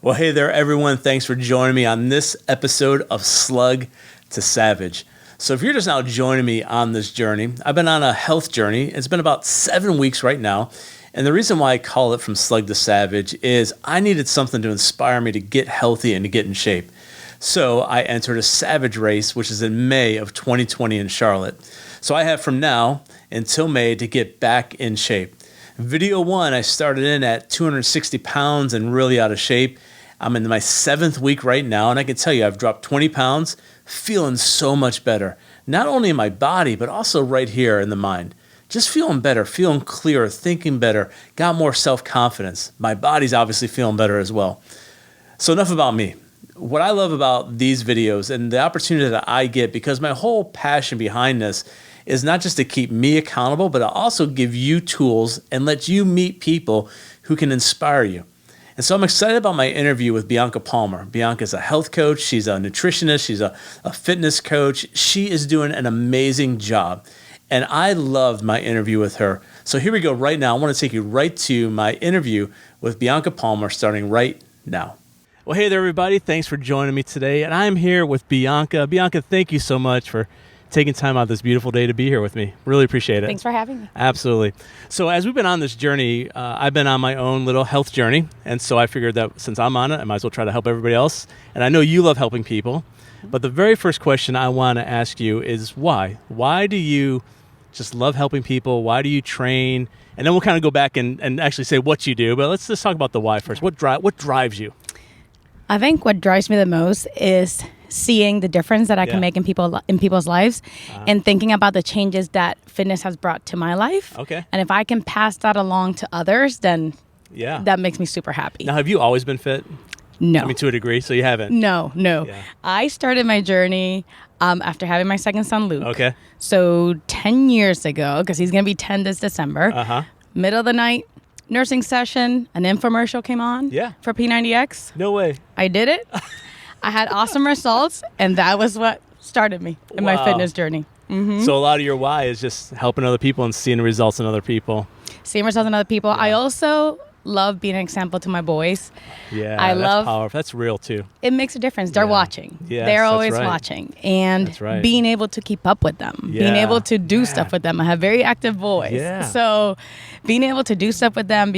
Well, hey there, everyone. Thanks for joining me on this episode of Slug to Savage. So if you're just now joining me on this journey, I've been on a health journey. It's been about 7 weeks right now. And the reason why I call it From Slug to Savage is I needed something to inspire me to get healthy and to get in shape. So I entered a Savage race, which is in May of 2020 in Charlotte. So I have from now until May to get back in shape. Video 1, I started in at 260 pounds and really out of shape. I'm in my 7th week right now, and I can tell you I've dropped 20 pounds, feeling so much better. Not only in my body, but also right here in the mind. Just feeling better, feeling clearer, thinking better, got more self-confidence. My body's obviously feeling better as well. So enough about me. What I love about these videos and the opportunity that I get, because my whole passion behind this is not just to keep me accountable, but to also give you tools and let you meet people who can inspire you. And so I'm excited about my interview with Bianca Palmer. Bianca's a health coach. She's a nutritionist. She's a fitness coach. She is doing an amazing job. And I loved my interview with her. So here we go right now. I want to take you right to my interview with Bianca Palmer starting right now. Well, hey there, everybody. Thanks for joining me today. And I'm here with Bianca. Bianca, thank you so much for taking time out this beautiful day to be here with me. Really appreciate it. Thanks for having me. Absolutely. So as we've been on this journey, I've been on my own little health journey. And so I figured that since I'm on it, I might as well try to help everybody else. And I know you love helping people. But the very first question I want to ask you is why? Why do you just love helping people? Why do you train? And then we'll kind of go back and actually say what you do. But let's just talk about the why first. What drives you? I think what drives me the most is seeing the difference that I can make in people's lives and thinking about the changes that fitness has brought to my life. Okay. And if I can pass that along to others, then that makes me super happy. Now, have you always been fit? No. I mean, to a degree, so you haven't? No. Yeah. I started my journey after having my second son, Luke. Okay. So 10 years ago, because he's going to be 10 this December, middle of the night, nursing session, an infomercial came on for P90X. No way. I did it. I had awesome results, and that was what started me in my fitness journey. Mm-hmm. So a lot of your why is just helping other people and seeing the results in other people. Seeing results in other people. I also love being an example to my boys. Yeah, that's powerful. That's real too. It makes a difference. They're watching. Yes, they're always watching. And being able to keep up with them. Being able to do stuff with them. I have very active boys. Yeah. So being able to do stuff with them,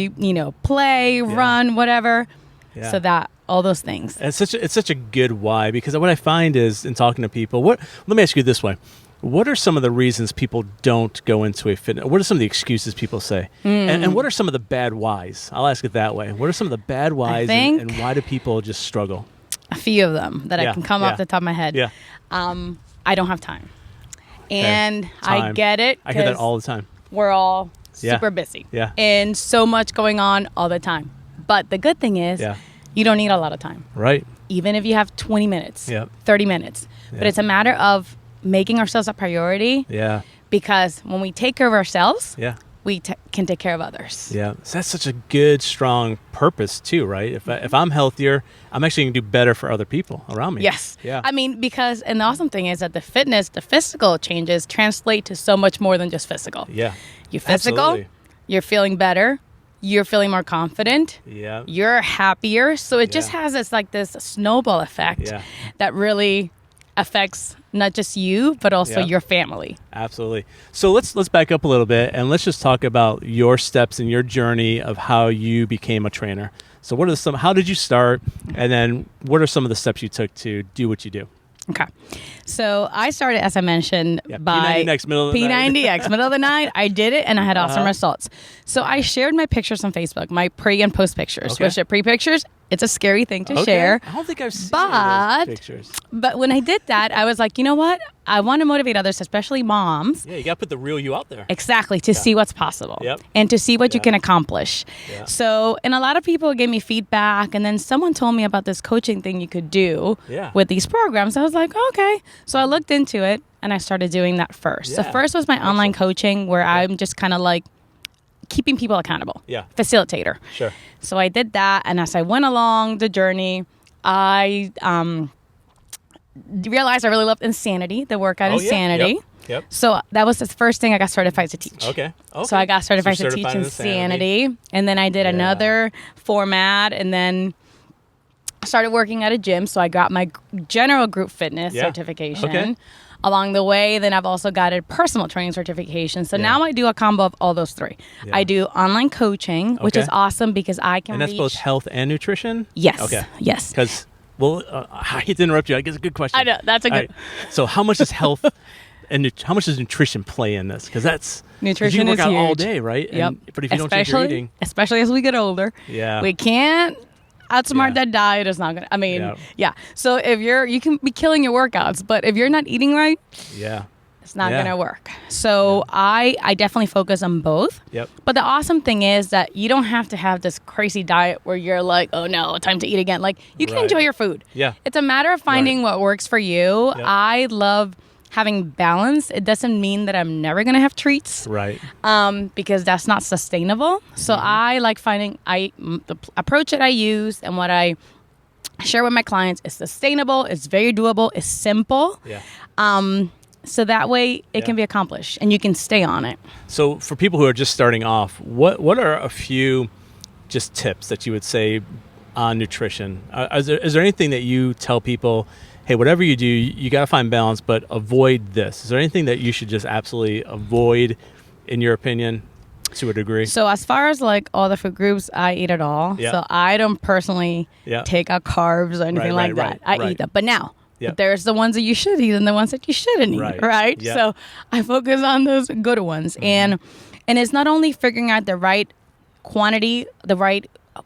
play, run, whatever. Yeah. So that all those things. And it's such a good why, because what I find is in talking to people, let me ask you this way. What are some of the reasons people don't go into a fitness? What are some of the excuses people say? And what are some of the bad whys? I'll ask it that way. What are some of the bad whys and why do people just struggle? A few of them that I can come off the top of my head. Yeah. I don't have time. And I get it. I hear that all the time. We're all super busy. Yeah. And so much going on all the time. But the good thing is you don't need a lot of time. Right. Even if you have 20 minutes, 30 minutes. But it's a matter of making ourselves a priority. Yeah. Because when we take care of ourselves, we can take care of others. Yeah. So that's such a good, strong purpose too, right? If I'm healthier, I'm actually going to do better for other people around me. Yes. Yeah. I mean, and the awesome thing is that the physical changes translate to so much more than just physical. Yeah. You're physical, Absolutely. You're feeling better, you're feeling more confident, you're happier. So it just has this snowball effect that really affects not just you, but also your family. Absolutely. So let's back up a little bit and let's just talk about your steps in your journey of how you became a trainer. So how did you start? And then what are some of the steps you took to do what you do? Okay. So I started, as I mentioned, by P90X, middle of the night. P90X, middle of the night. I did it, and I had awesome results. So I shared my pictures on Facebook, my pre and post pictures. Okay. Which are pre-pictures. It's a scary thing to share. I don't think I've seen those pictures. But when I did that, I was like, you know what? I want to motivate others, especially moms. Yeah, you got to put the real you out there. Exactly, to see what's possible. Yep. And to see what you can accomplish. Yeah. So, and a lot of people gave me feedback, and then someone told me about this coaching thing you could do with these programs. I was like, okay. So I looked into it, and I started doing that first. So first was my online coaching, where I'm just kind of like keeping people accountable. Yeah. Facilitator. Sure. So I did that, and as I went along the journey, I realized I really loved Insanity, the workout Insanity. Yep. So that was the first thing I got certified to teach. Okay. So I got certified to teach Insanity. And then I did another format. And then started working at a gym, so I got my general group fitness certification. Okay. Along the way, then I've also got a personal training certification. So now I do a combo of all those three. Yeah. I do online coaching, which is awesome because I can And that's both health and nutrition? Yes. Okay. Yes. Because, I hate to interrupt you. I guess it's a good question. I know. That's a good... Right. So how much does health and how much does nutrition play in this? Because that's... Nutrition you work is out huge. all day, right? Yep. But if you don't change your eating... Especially as we get older. Yeah. We can't outsmart that diet. Is not going to... I mean, So if you can be killing your workouts, but if you're not eating right... Yeah. It's not going to work. So I definitely focus on both. Yep. But the awesome thing is that you don't have to have this crazy diet where you're like, oh no, time to eat again. Like you can enjoy your food. Yeah. It's a matter of finding what works for you. Yep. I love having balance. It doesn't mean that I'm never going to have treats. Right. Because that's not sustainable. So I like finding the approach that I use and what I share with my clients is sustainable, it's very doable, it's simple. Yeah. So that way it can be accomplished and you can stay on it. So for people who are just starting off, what are a few just tips that you would say on nutrition? Is there anything that you tell people, hey, whatever you do, you got to find balance, but avoid this? Is there anything that you should just absolutely avoid, in your opinion, to a degree? So as far as like all the food groups, I eat it all. Yeah. So I don't personally take out carbs or anything like that. I eat them. But now, there's the ones that you should eat and the ones that you shouldn't eat, right? Yep. So I focus on those good ones. And it's not only figuring out the right quantity,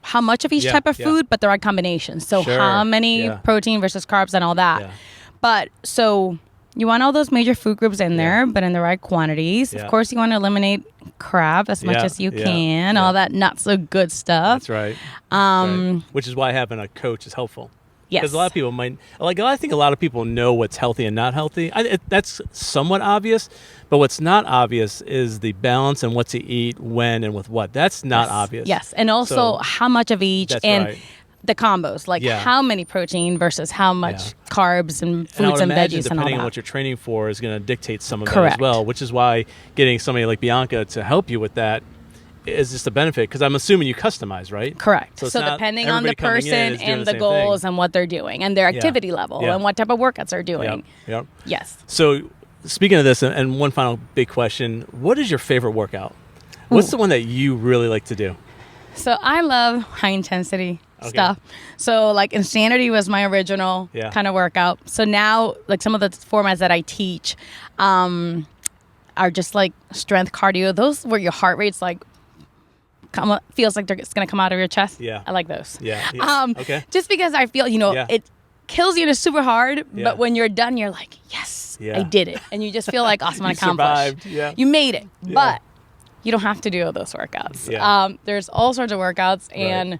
how much of each type of food, but the right combination. So how many protein versus carbs and all that. Yeah. But so you want all those major food groups in there, but in the right quantities. Yeah. Of course, you want to eliminate crap as much as you can, all that not so good stuff. That's right. Which is why having a coach is helpful. Yes. Because a lot of people I think a lot of people know what's healthy and not healthy. That's somewhat obvious, but what's not obvious is the balance and what to eat, when, and with what. That's not obvious. Yes, and also how much of each and the combos, like how many protein versus how much carbs and fruits and veggies and all that. Depending on what you're training for is going to dictate some of that as well, which is why getting somebody like Bianca to help you with that is just a benefit, because I'm assuming you customize, right? Correct. So depending on the person and the goals and what they're doing and their activity level and what type of workouts they're doing. Yep. Yes. So speaking of this, and one final big question, what is your favorite workout? What's the one that you really like to do? So I love high intensity stuff. So like Insanity was my original kind of workout. So now like some of the formats that I teach are just like strength cardio. Those where your heart rate's like feels like it's going to come out of your chest. Yeah. I like those. Yeah. Just because I feel, it kills you and it's super hard, but when you're done, you're like, yes, I did it. And you just feel like, awesome, I accomplished. Survived. Yeah. You made it. Yeah. But you don't have to do all those workouts. Yeah. There's all sorts of workouts. And,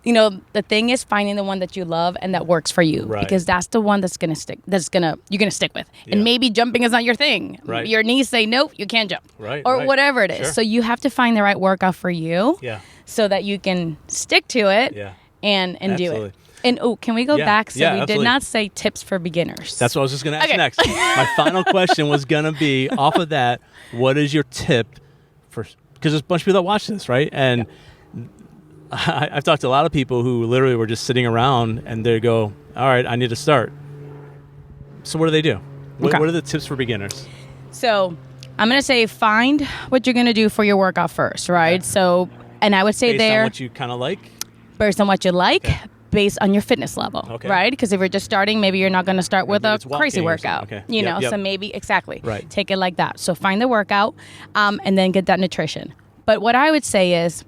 the thing is finding the one that you love and that works for you. Right. Because that's the one that's going to stick, you're going to stick with. And maybe jumping is not your thing. Right. Your knees say, nope, you can't jump. Right. Or whatever it is. Sure. So you have to find the right workout for you. Yeah. So that you can stick to it and do it. And can we go back? So we did not say tips for beginners. That's what I was just going to ask next. My final question was going to be, off of that, what is your tip for, because there's a bunch of people that watch this, right? And I've talked to a lot of people who literally were just sitting around and they go, all right, I need to start. So what do they do? What are the tips for beginners? So I'm going to say find what you're going to do for your workout first, right? Okay. So, and I would say based on what you kind of like? Based on what you like. Okay. Based on your fitness level, right? Because if you're just starting, maybe you're not going to start with a crazy workout, so maybe, take it like that. So find the workout and then get that nutrition. But what I would say is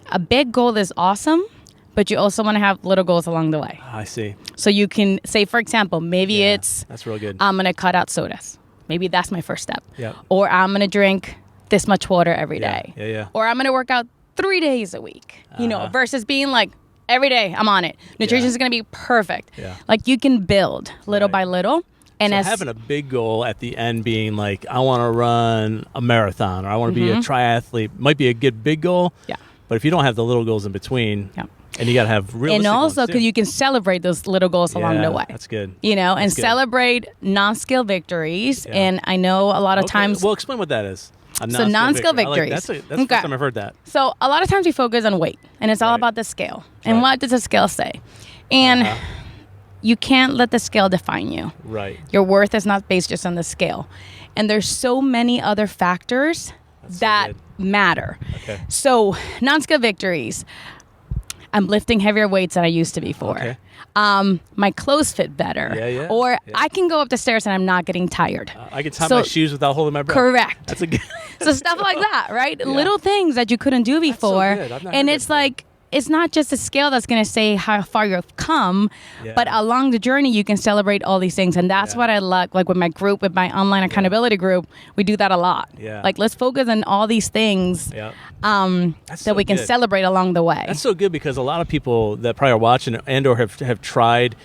a big goal is awesome, but you also want to have little goals along the way. I see. So you can say, for example, maybe it's, that's real good. I'm going to cut out sodas. Maybe that's my first step. Yep. Or I'm going to drink this much water every day. Yeah. Or I'm going to work out 3 days a week, versus being like, every day I'm on it. Nutrition is going to be perfect. Yeah. Like you can build little by little. And so having a big goal at the end being like, I want to run a marathon or I want to be a triathlete might be a good big goal. Yeah. But if you don't have the little goals in between, and you got to have realistic and also because you can celebrate those little goals along the way. That's good. And celebrate non-skill victories. Yeah. And I know a lot of times. Well, explain what that is. So non-skill victories. That's the first time I've heard that. So a lot of times we focus on weight, and it's all about the scale. And what does the scale say? And you can't let the scale define you. Right. Your worth is not based just on the scale. And there's so many other factors that matter. Okay. So non-scale victories. I'm lifting heavier weights than I used to before. Okay. My clothes fit better. Yeah. Or I can go up the stairs and I'm not getting tired. I can tie my shoes without holding my breath. Correct. That's a good. So stuff like that, right? Little things that you couldn't do before. That's so good. And it's like, it's not just a scale that's going to say how far you've come, but along the journey, you can celebrate all these things. And that's what I like with my group, with my online accountability group, we do that a lot. Yeah. Like, let's focus on all these things that we can celebrate along the way. That's so good, because a lot of people that probably are watching and or have tried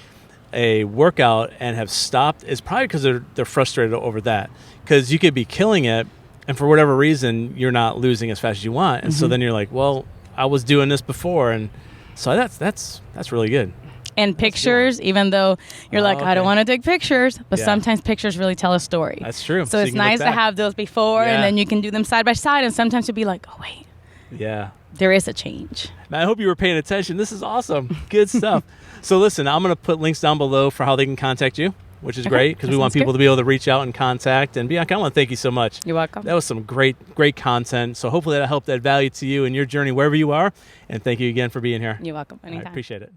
a workout and have stopped is probably because they're frustrated over that. Because you could be killing it, and for whatever reason, you're not losing as fast as you want. And so then you're like, well, I was doing this before, and so that's really good. And pictures, even though you're like, I don't want to take pictures, but sometimes pictures really tell a story. That's true. So it's nice to have those before, and then you can do them side by side, and sometimes you'll be like, oh, wait. Yeah. There is a change. Man, I hope you were paying attention. This is awesome. Good stuff. So listen, I'm going to put links down below for how they can contact you, which is great, because we want people to be able to reach out and contact. And Bianca, I want to thank you so much. You're welcome. That was some great content. So hopefully that helped add value to you in your journey wherever you are. And thank you again for being here. You're welcome. Anytime. I appreciate it.